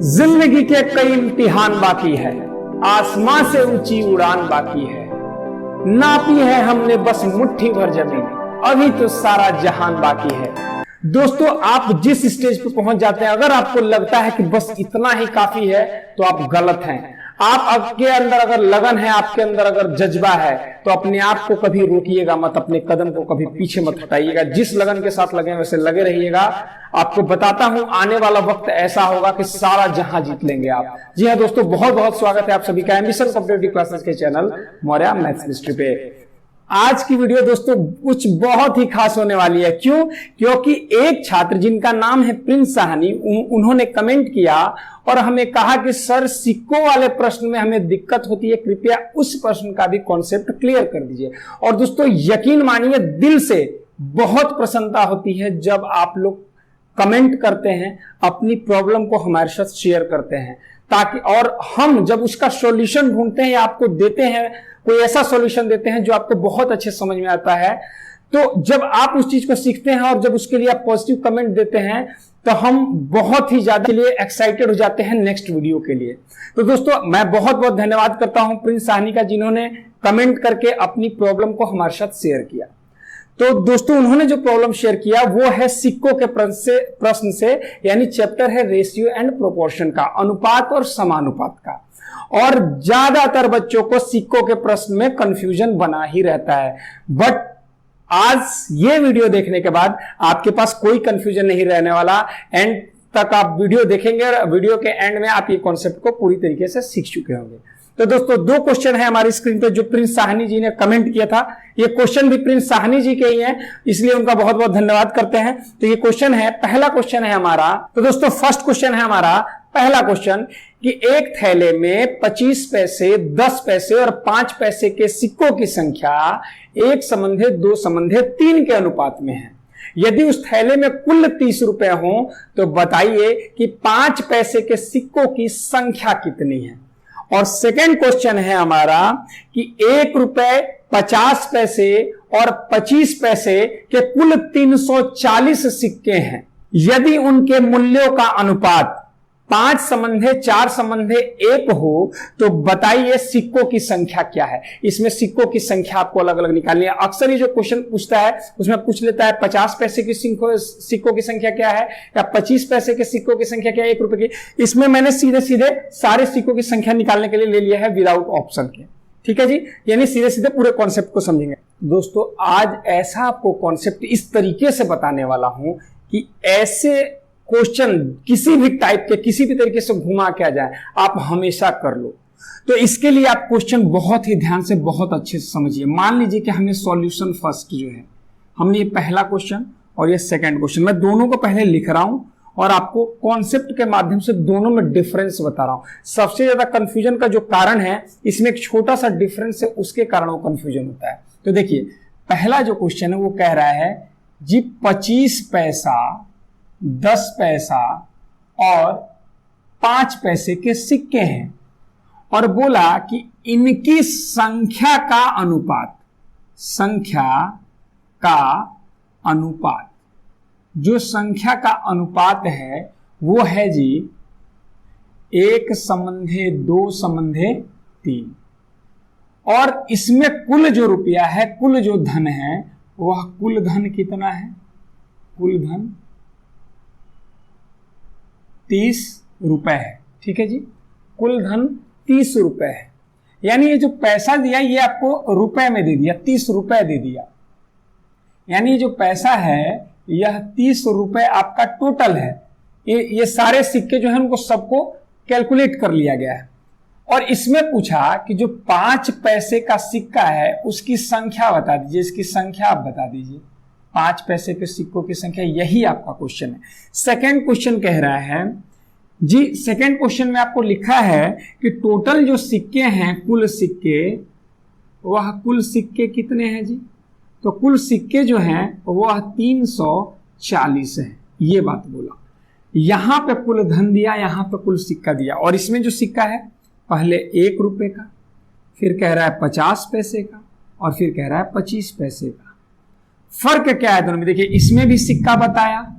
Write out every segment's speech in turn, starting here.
जिंदगी के कई इम्तिहान बाकी है, आसमां से ऊंची उड़ान बाकी है। नापी है हमने बस मुट्ठी भर जमीन, अभी तो सारा जहान बाकी है। दोस्तों, आप जिस स्टेज पर पहुंच जाते हैं, अगर आपको लगता है कि बस इतना ही काफी है, तो आप गलत हैं। आपके अंदर अगर लगन है, आपके अंदर अगर जज्बा है, तो अपने आप को कभी रोकिएगा मत, अपने कदम को कभी पीछे मत हटाइएगा। जिस लगन के साथ लगे वैसे लगे रहिएगा। आपको बताता हूं, आने वाला वक्त ऐसा होगा कि सारा जहां जीत लेंगे आप। जी हाँ दोस्तों, बहुत बहुत स्वागत है आप सभी का एम्बिशन कॉम्पिटिटिव क्लासेस के चैनल मौर्या मैथ्स मिस्ट्री पे। आज की वीडियो दोस्तों कुछ बहुत ही खास होने वाली है। क्यों? क्योंकि एक छात्र जिनका नाम है प्रिंस साहनी, उन्होंने कमेंट किया और हमें कहा कि सर, सिक्कों वाले प्रश्न में हमें दिक्कत होती है, कृपया उस प्रश्न का भी कॉन्सेप्ट क्लियर कर दीजिए। और दोस्तों यकीन मानिए, दिल से बहुत प्रसन्नता होती है जब आप लोग कमेंट करते हैं, अपनी प्रॉब्लम को हमारे साथ शेयर करते हैं, ताकि और हम जब उसका सॉल्यूशन ढूंढते हैं या आपको देते हैं, कोई ऐसा सॉल्यूशन देते हैं जो आपको बहुत अच्छे समझ में आता है, तो जब आप उस चीज को सीखते हैं और जब उसके लिए आप पॉजिटिव कमेंट देते हैं, तो हम बहुत ही ज्यादा के लिए एक्साइटेड हो जाते हैं नेक्स्ट वीडियो के लिए। तो दोस्तों, मैं बहुत बहुत धन्यवाद करता हूं प्रिंस साहनी का, जिन्होंने कमेंट करके अपनी प्रॉब्लम को हमारे साथ शेयर किया। तो दोस्तों, उन्होंने जो प्रॉब्लम शेयर किया वो है सिक्कों के प्रश्न से, यानी चैप्टर है रेशियो एंड प्रोपोर्शन का, अनुपात और समानुपात का। और ज्यादातर बच्चों को सिक्कों के प्रश्न में कंफ्यूजन बना ही रहता है, बट आज ये वीडियो देखने के बाद आपके पास कोई कंफ्यूजन नहीं रहने वाला। एंड तक आप वीडियो देखेंगे और वीडियो के एंड में आप ये कॉन्सेप्ट को पूरी तरीके से सीख चुके होंगे। तो दोस्तों, दो क्वेश्चन है हमारी स्क्रीन पे जो प्रिंस साहनी जी ने कमेंट किया था। ये क्वेश्चन भी प्रिंस साहनी जी के ही हैं, इसलिए उनका बहुत बहुत धन्यवाद करते हैं। तो ये क्वेश्चन है, पहला क्वेश्चन है हमारा। तो दोस्तों, फर्स्ट क्वेश्चन है हमारा, पहला क्वेश्चन कि एक थैले में 25 पैसे, 10 पैसे और 5 पैसे के सिक्कों की संख्या 1:2:3 के अनुपात में है। यदि उस थैले में कुल 30 रुपए हो, तो बताइए कि 5 पैसे के सिक्कों की संख्या कितनी है। और सेकेंड क्वेश्चन है हमारा कि 1 रुपए, 50 पैसे और 25 पैसे के कुल 340 सिक्के हैं। यदि उनके मूल्यों का अनुपात 5:4:1 हो, तो बताइए सिक्कों की संख्या क्या है। इसमें सिक्कों की संख्या आपको अलग अलग निकालनी है। अक्सर ये जो क्वेश्चन पूछता है उसमें पूछ लेता है 50 पैसे की सिक्कों की संख्या क्या है, या 25 पैसे के सिक्कों की संख्या क्या है, 1 रुपए की। इसमें मैंने सीधे सीधे सारे सिक्कों की संख्या निकालने के लिए ले लिया है विदाउट ऑप्शन के। ठीक है जी, यानी सीधे सीधे पूरे कॉन्सेप्ट को समझेंगे। दोस्तों, आज ऐसा आपको कॉन्सेप्ट इस तरीके से बताने वाला हूं कि ऐसे क्वेश्चन किसी भी टाइप के, किसी भी तरीके से घुमा के आ जाए, आप हमेशा कर लो। तो इसके लिए आप क्वेश्चन बहुत ही ध्यान से, बहुत अच्छे से समझिए। मान लीजिए कि हमें सॉल्यूशन फर्स्ट जो है, हमने ये पहला क्वेश्चन और ये सेकंड क्वेश्चन, मैं दोनों को पहले लिख रहा हूं और आपको कॉन्सेप्ट के माध्यम से दोनों में डिफरेंस बता रहा हूं। सबसे ज्यादा कंफ्यूजन का जो कारण है, इसमें एक छोटा सा डिफरेंस है, उसके कारण वो कंफ्यूजन होता है। तो देखिए, पहला जो क्वेश्चन है वो कह रहा है जी 25 पैसा, 10 पैसा और 5 पैसे के सिक्के हैं, और बोला कि इनकी संख्या का अनुपात, जो संख्या का अनुपात है वो है जी 1:2:3। और इसमें कुल जो रुपया है, कुल जो धन है, वह कुल धन कितना है? कुल धन 30 रुपए है। ठीक है जी, कुल धन 30 रुपए है। यानी ये जो पैसा दिया ये आपको रुपए में दे दिया, 30 रुपए दे दिया। यानी जो पैसा है यह 30 रुपए आपका टोटल है। ये सारे सिक्के जो हैं उनको सबको कैलकुलेट कर लिया गया है। और इसमें पूछा कि जो 5 पैसे का सिक्का है उसकी संख्या बता दीजिए। इसकी संख्या आप बता दीजिए, 5 पैसे के सिक्कों की संख्या, यही आपका क्वेश्चन है। सेकंड क्वेश्चन कह रहा है जी, सेकंड क्वेश्चन में आपको लिखा है कि टोटल जो सिक्के हैं, कुल सिक्के, वह कुल सिक्के कितने हैं जी? तो कुल सिक्के जो हैं वह 340 है। ये बात बोला। यहां पे कुल धन दिया, यहां पे कुल सिक्का दिया। और इसमें जो सिक्का है, पहले 1 रुपए का, फिर कह रहा है 50 पैसे का, और फिर कह रहा है 25 पैसे का। फर्क क्या है दोनों में? देखिए, इसमें भी सिक्का बताया,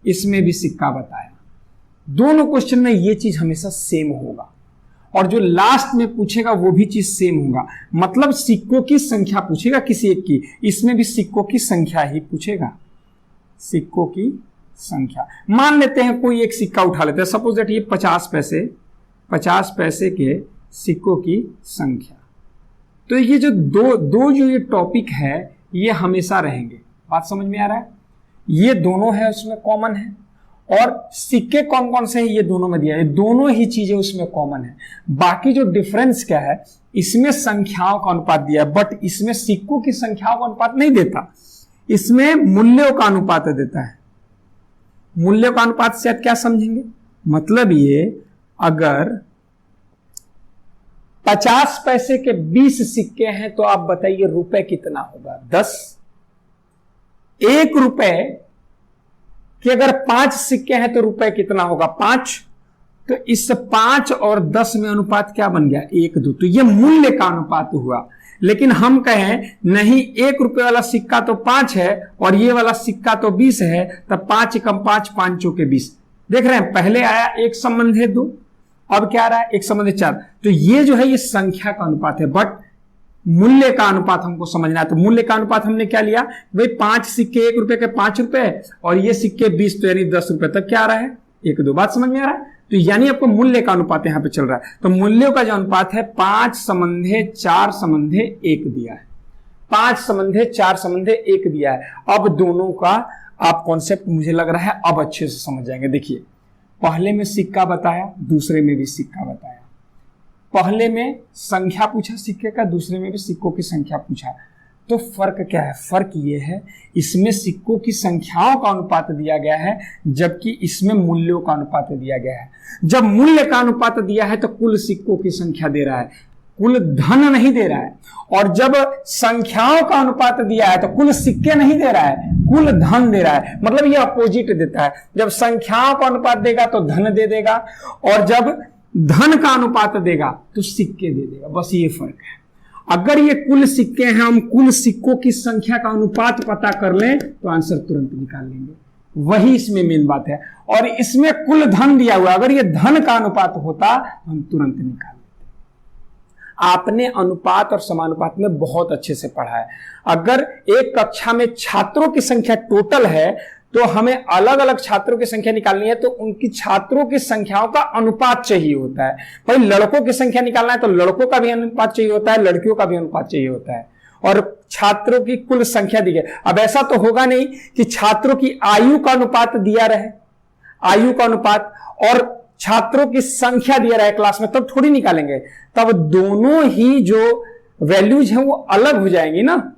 इसमें भी सिक्का बताया। दोनों क्वेश्चन में ये चीज हमेशा सेम होगा और जो लास्ट में पूछेगा वो भी चीज सेम होगा। मतलब सिक्कों की संख्या पूछेगा किसी एक की, इसमें भी सिक्कों की संख्या ही पूछेगा, सिक्कों की संख्या। मान लेते हैं कोई एक सिक्का उठा लेते हैं, सपोज दैट ये 50 पैसे के सिक्कों की संख्या। तो ये जो दो जो ये टॉपिक है ये हमेशा रहेंगे। बात समझ में आ रहा है? ये दोनों है उसमें कॉमन है, और सिक्के कौन कौन से हैं ये दोनों में दिया है, दोनों ही चीजें उसमें कॉमन है। बाकी जो डिफरेंस क्या है, इसमें संख्याओं का अनुपात दिया है, बट इसमें सिक्कों की संख्याओं का अनुपात नहीं देता, इसमें मूल्यों का अनुपात देता है। मूल्यों का अनुपात से आप क्या समझेंगे? मतलब ये अगर 50 पैसे के 20 सिक्के हैं तो आप बताइए रुपए कितना होगा? 10। 1 रुपए कि अगर 5 सिक्के हैं तो रुपए कितना होगा? 5। तो इस 5 और 10 में अनुपात क्या बन गया? 1:2। तो ये मूल्य का अनुपात हुआ। लेकिन हम कहें नहीं, 1 रुपए वाला सिक्का तो 5 है और ये वाला सिक्का तो 20 है, तब 5 × 5 5 चौके 20। देख रहे हैं, पहले आया 1 संबंधे 2, अब क्या आ रहा है? 1 संबंधे 4। तो ये जो है ये संख्या का अनुपात है, बट मूल्य का अनुपात हमको समझना है। तो मूल्य का अनुपात हमने क्या लिया भाई? 5 सिक्के 1 रुपए के 5 रुपए और ये सिक्के 20, तो यानी 10 रुपए। तब क्या आ रहा है? 1:2। बात समझ में आ रहा है? तो यानी आपको मूल्य का अनुपात यहां पे चल रहा है। तो मूल्यों का जो अनुपात है 5:4:1 दिया है, 5:4:1 दिया है। अब दोनों का आप कॉन्सेप्ट मुझे लग रहा है अब अच्छे से समझ जाएंगे। देखिए, पहले में सिक्का बताया, दूसरे में भी सिक्का बताया। पहले में संख्या पूछा सिक्के का, दूसरे में भी सिक्कों की संख्या पूछा। तो फर्क क्या है? फर्क ये है, इसमें सिक्कों की संख्याओं का अनुपात दिया गया है, जबकि इसमें मूल्यों का अनुपात दिया गया है। जब मूल्य का अनुपात दिया है तो कुल सिक्कों की संख्या दे रहा है, कुल धन नहीं दे रहा है। और जब संख्याओं का अनुपात दिया है तो कुल सिक्के नहीं दे रहा है, कुल धन दे रहा है। मतलब ये अपोजिट देता है, जब संख्याओं का अनुपात देगा तो धन दे देगा, और जब धन का अनुपात देगा तो सिक्के दे देगा। बस ये फर्क है। अगर ये कुल सिक्के हैं, हम कुल सिक्कों की संख्या का अनुपात पता कर लें तो आंसर तुरंत निकाल लेंगे। वही इसमें मेन बात है। और इसमें कुल धन दिया हुआ, अगर ये धन का अनुपात होता तो हम तुरंत निकाल लेते। आपने अनुपात और समानुपात में बहुत अच्छे से पढ़ा है। अगर एक कक्षा में छात्रों की संख्या टोटल है तो हमें अलग अलग छात्रों की संख्या निकालनी है, तो उनकी छात्रों की संख्याओं का अनुपात चाहिए होता है। भाई लड़कों की संख्या निकालना है तो लड़कों का भी अनुपात चाहिए होता है, लड़कियों का भी अनुपात चाहिए होता है, और छात्रों की कुल संख्या दी गई। अब ऐसा तो होगा नहीं कि छात्रों की आयु का अनुपात दिया रहे, आयु का अनुपात और छात्रों की संख्या दिया रहे क्लास में, तब थोड़ी निकालेंगे। तब दोनों ही जो वैल्यूज हैं वो अलग हो जाएंगी ना,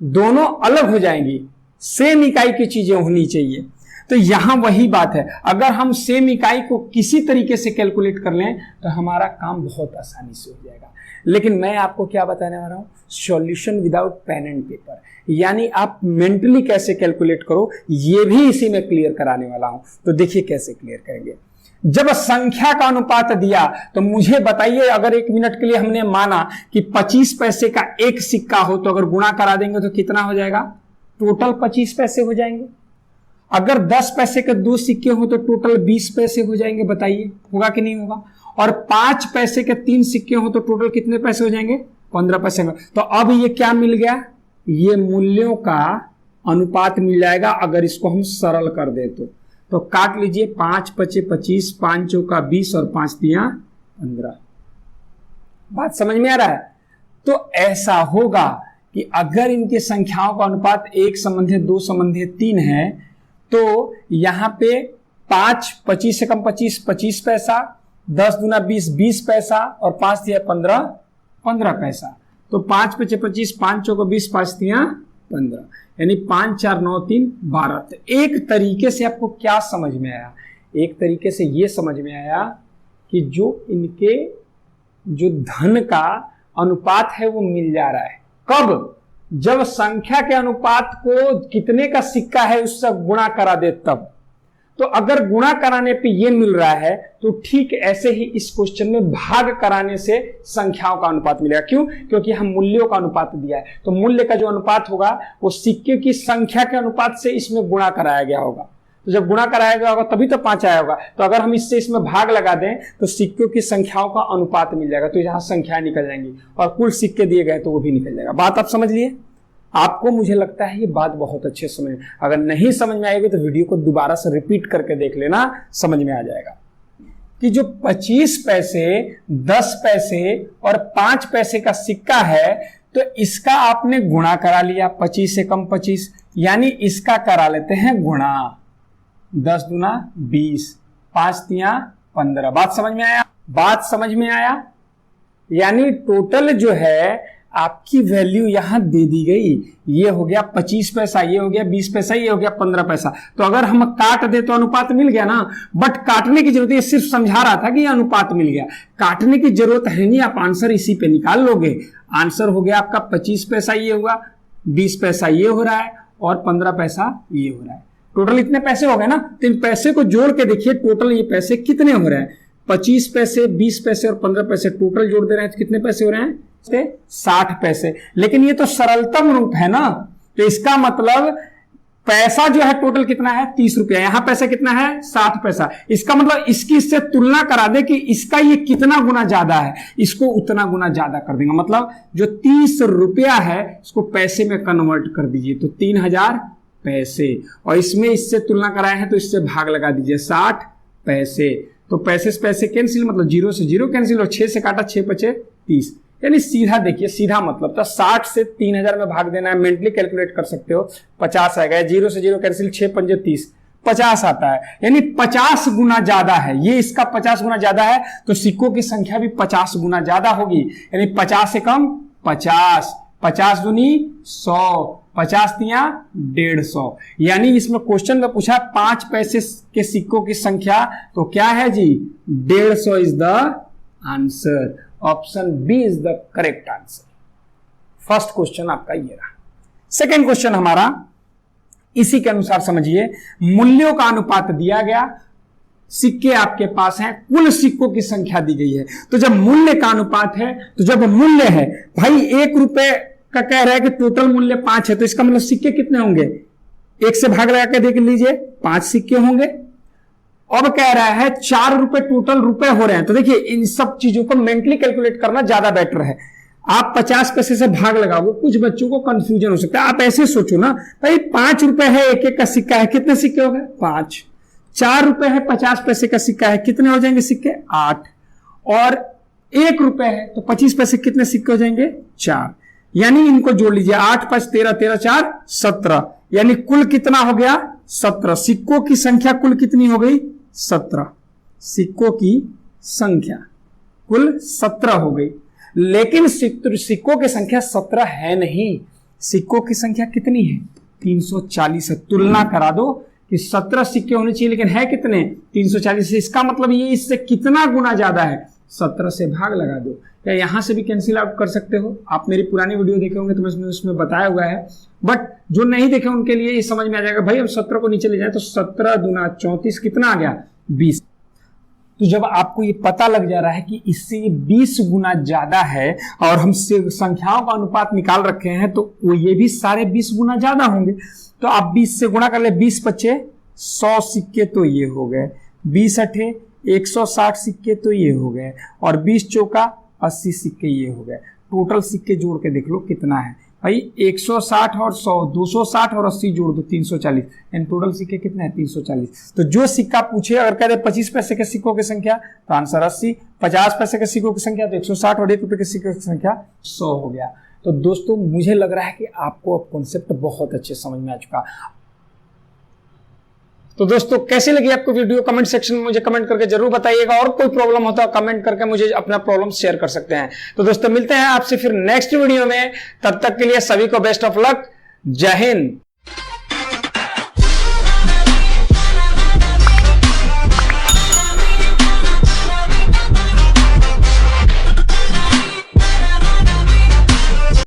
दोनों अलग हो जाएंगी। सेम इकाई की चीजें होनी चाहिए। तो यहां वही बात है, अगर हम सेम इकाई को किसी तरीके से कैलकुलेट कर लें तो हमारा काम बहुत आसानी से हो जाएगा। लेकिन मैं आपको क्या बताने वाला हूं? Solution without pen and paper, यानी आप मेंटली कैसे कैलकुलेट करो ये भी इसी में क्लियर कराने वाला हूं। तो देखिए कैसे क्लियर करेंगे। जब संख्या का अनुपात दिया तो मुझे बताइए, अगर 1 मिनट के लिए हमने माना कि 25 पैसे का एक सिक्का हो तो अगर गुणा करा देंगे तो कितना हो जाएगा? टोटल 25 पैसे हो जाएंगे। अगर 10 पैसे के 2 सिक्के हो तो टोटल 20 पैसे हो जाएंगे। बताइए होगा कि नहीं होगा? और 5 पैसे के 3 सिक्के हो तो टोटल कितने पैसे हो जाएंगे? 15 पैसे में। तो अब ये क्या मिल गया? ये मूल्यों का अनुपात मिल जाएगा। अगर इसको हम सरल कर दे तो काट लीजिए, 5 × 5 = 25, 5 चौका 20 और 5 तिया 15। बात समझ में आ रहा है? तो ऐसा होगा कि अगर इनके संख्याओं का अनुपात 1:2:3 है तो यहां पे 5, 25 से कम 25, 25 पैसा, 10 दूना 20, 20 पैसा और 5 तिया 15, 15 पैसा। तो 5 × 5 = 25, 5 चौका 20, 5 तिया 15, यानी 5 4 9 3 12। तो एक तरीके से आपको क्या समझ में आया? एक तरीके से ये समझ में आया कि जो इनके जो धन का अनुपात है वो मिल जा रहा है। कब? जब संख्या के अनुपात को कितने का सिक्का है उससे गुणा करा दे तब। तो अगर गुणा कराने पे ये मिल रहा है तो ठीक ऐसे ही इस क्वेश्चन में भाग कराने से संख्याओं का अनुपात मिलेगा। क्यों? क्योंकि हम मूल्यों का अनुपात दिया है, तो मूल्य का जो अनुपात होगा वो सिक्के की संख्या के अनुपात से इसमें गुणा कराया गया होगा। तो जब गुणा कराया गया होगा तभी तो 5 आया होगा। तो अगर हम इससे इसमें भाग लगा दें तो सिक्कों की संख्याओं का अनुपात मिल जाएगा, तो यहाँ संख्याएं निकल जाएंगी और कुल सिक्के दिए गए तो वो भी निकल जाएगा। बात आप समझ लिए? आपको मुझे लगता है ये बात बहुत अच्छे समझ, अगर नहीं समझ में आएगी तो वीडियो को दोबारा से रिपीट करके देख लेना, समझ में आ जाएगा कि जो 25 पैसे, 10 पैसे और 5 पैसे का सिक्का है तो इसका आपने गुणा करा लिया, 25 से कम 25, यानी इसका करा लेते हैं गुणा, 10 दूना 20, 5 तिया 15। बात समझ में आया? बात समझ में आया? यानी टोटल जो है आपकी वैल्यू यहां दे दी गई, ये हो गया 25 पैसा, ये हो गया 20 पैसा, ये हो गया 15 पैसा। तो अगर हम काट दे तो अनुपात मिल गया ना, बट काटने की जरूरत, ये सिर्फ समझा रहा था कि ये अनुपात मिल गया, काटने की जरूरत है नहीं, आप आंसर इसी पे निकाल लोगे। आंसर हो गया आपका 25 पैसा ये हुआ, 20 पैसा ये हो रहा है और 15 पैसा ये हो रहा है। टोटल इतने पैसे हो गए ना, तो इन पैसे को जोड़ के देखिए टोटल ये पैसे कितने हो रहे हैं। 25 पैसे, 20 पैसे और 15 पैसे टोटल जोड़ दे रहे हैं तो कितने पैसे हो रहे हैं? 60 पैसे। लेकिन ये तो सरलतम रूप है ना, तो इसका मतलब पैसा जो है टोटल कितना है? 30 रुपया। यहां पैसा कितना है? 60 पैसा। इसका मतलब इसकी इससे तुलना करा दे कि इसका ये कितना गुना ज्यादा है, इसको उतना गुना ज्यादा कर देंगे। मतलब जो 30 रुपया है इसको पैसे में कन्वर्ट कर दीजिए, तो 3000 पैसे, और इसमें इससे तुलना कराए हैं तो इससे भाग लगा दीजिए 60 पैसे। तो पैसे से पैसे कैंसिल, मतलब 0 से 0 कैंसिल, और 6 से काटा 6 पचे 30, यानी सीधा देखिए, सीधा मतलब तो 60 से 3000 में भाग देना है, मेंटली कैलकुलेट कर सकते हो, 50 आएगा। 0 से 0 कैंसिल, 6 पंजे 30, 50 आता है, यानी 50 गुना ज्यादा है। ये इसका 50 गुना ज्यादा है तो सिक्कों की संख्या भी 50 गुना ज्यादा होगी, यानी 50 से कम 50, 50 दूनी 100, 50 तिया 150। यानी इसमें क्वेश्चन में पूछा 5 पैसे के सिक्कों की संख्या, तो क्या है जी? 150 is the answer. Option B is the correct answer. First question आपका ये रहा। सेकेंड क्वेश्चन हमारा इसी के अनुसार समझिए, मूल्यों का अनुपात दिया गया, सिक्के आपके पास हैं, कुल सिक्कों की संख्या दी गई है। तो जब मूल्य का अनुपात है, तो जब मूल्य है भाई 1 रुपए का कह रहा है कि टोटल मूल्य 5 है, तो इसका मतलब सिक्के कितने होंगे? 1 से भाग लगा के देख लीजिए, 5 सिक्के होंगे। अब कह रहा है 4 रुपए टोटल रुपए हो रहे हैं, तो देखिए इन सब चीजों को मेंटली कैलकुलेट करना ज्यादा बेटर है। आप 50 पैसे से भाग लगाओगे, कुछ बच्चों को कंफ्यूजन हो सकता है। आप ऐसे सोचो ना भाई 5 रुपए है, एक एक का सिक्का है, कितने सिक्के हो गए? 5। 4 रुपए है, 50 पैसे का सिक्का है, कितने हो जाएंगे सिक्के? 8। और 1 रुपए है तो 25 पैसे कितने सिक्के हो जाएंगे? 4। यानी इनको जोड़ लीजिए, 8 5 13, 13 4 17, यानी कुल कितना हो गया? 17। सिक्कों की संख्या कुल कितनी हो गई? 17। सिक्कों की संख्या कुल 17 हो गई, लेकिन सिक्कों की संख्या 17 है नहीं। सिक्कों की संख्या कितनी है? 340 है। तुलना करा दो कि 17 सिक्के होने चाहिए, लेकिन है कितने? 340। इसका मतलब ये इससे कितना गुना ज्यादा है? 17 से भाग लगा दो, या यहां से भी कैंसिल आउट कर सकते हो। आप मेरी पुरानी वीडियो देखे होंगे तो मैं उसमें बताया हुआ है, बट जो नहीं देखे उनके लिए ये समझ में आ जाएगा। भाई अब 17 को नीचे ले जाए तो 17 दूना 34, कितना आ गया? 20। तो जब आपको ये पता लग जा रहा है कि इससे ये 20 गुना ज्यादा है और हम संख्याओं का अनुपात निकाल रखे हैं, तो वो ये भी सारे 20 गुना ज्यादा होंगे। तो आप 20 से गुणा कर ले, 20 पच्चे 100 सिक्के तो ये हो गए, 20 अठे 160 सिक्के तो ये हो गए, और 20 चौका 80 सिक्के ये हो गए। टोटल सिक्के जोड़ के देख लो कितना है भाई, 160 और 100, 260 और 80 जोड़ दो 340, एंड टोटल सिक्के कितने हैं? 340। तो जो सिक्का पूछे, अगर कह दे 25 पैसे के सिक्कों की संख्या तो आंसर 80, 50 पैसे के सिक्कों की संख्या तो 160, और 1 रुपए के सिक्कों की संख्या 100 हो गया। तो दोस्तों मुझे लग रहा है कि आपको अब कॉन्सेप्ट बहुत अच्छे समझ में आ चुका। तो दोस्तों कैसी लगी आपको वीडियो? कमेंट सेक्शन में मुझे कमेंट करके जरूर बताइएगा, और कोई प्रॉब्लम होता है कमेंट करके मुझे अपना प्रॉब्लम शेयर कर सकते हैं। तो दोस्तों मिलते हैं आपसे फिर नेक्स्ट वीडियो में, तब तक के लिए सभी को बेस्ट ऑफ लक। जय हिंद।